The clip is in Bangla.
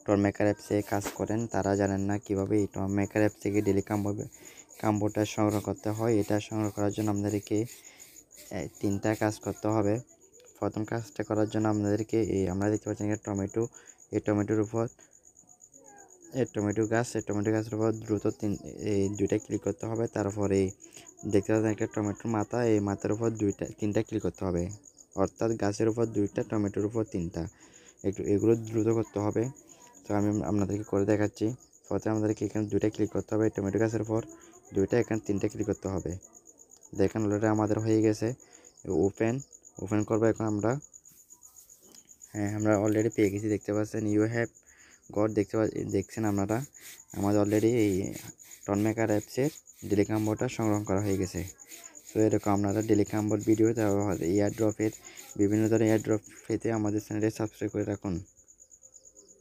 টনমেকার অ্যাপসে কাজ করেন তারা জানেন না কিভাবে এই টনমেকার অ্যাপ থেকে ডেইলি কাম্বোটা সংগ্রহ করতে হয়। এটা সংগ্রহ করার জন্য আপনাদেরকে 3টা কাজ করতে হবে। প্রথম কাজটা করার জন্য আপনাদেরকে আমরা দেখতে পাচ্ছেন এখানে টমেটো, এই টমেটোর উপর টমেটো গাছের উপর দ্রুত 2টা ক্লিক করতে হবে। তারপরে দেখতে পাচ্ছেন একটা টমেটোর মাথা, এই মাথার উপর 3টা ক্লিক করতে হবে, অর্থাৎ গাছের উপর 2টা, টমেটোর উপর 3টা। এগুলো দ্রুত করতে হবে। তো আমি আপনাদেরকে করে দেখাচ্ছি। প্রথমে আমাদেরকে এখানে 2টা ক্লিক করতে হবে, টমেটো গাছের উপর 2টা, এখানে 3টা ক্লিক করতে হবে। দেখেন অলরেডি আমাদের হয়ে গেছে। ওপেন করবো এখন আমরা। হ্যাঁ, আমরা অলরেডি পেয়ে গেছি, দেখতে পাচ্ছেন ইউ হ্যাভ গড, দেখছেন আপনারা আমাদের অলরেডি এই টনমেকার অ্যাপসের ডেইলি কাম্বোটা সংগ্রহ করা হয়ে গেছে। তো এরকম আপনারা ডেইলি কাম্বোর ভিডিও, তারপর এয়ারড্রপের বিভিন্ন ধরনের এয়ারড্রপ পেতে আমাদের চ্যানেলটি সাবস্ক্রাইব করে রাখুন।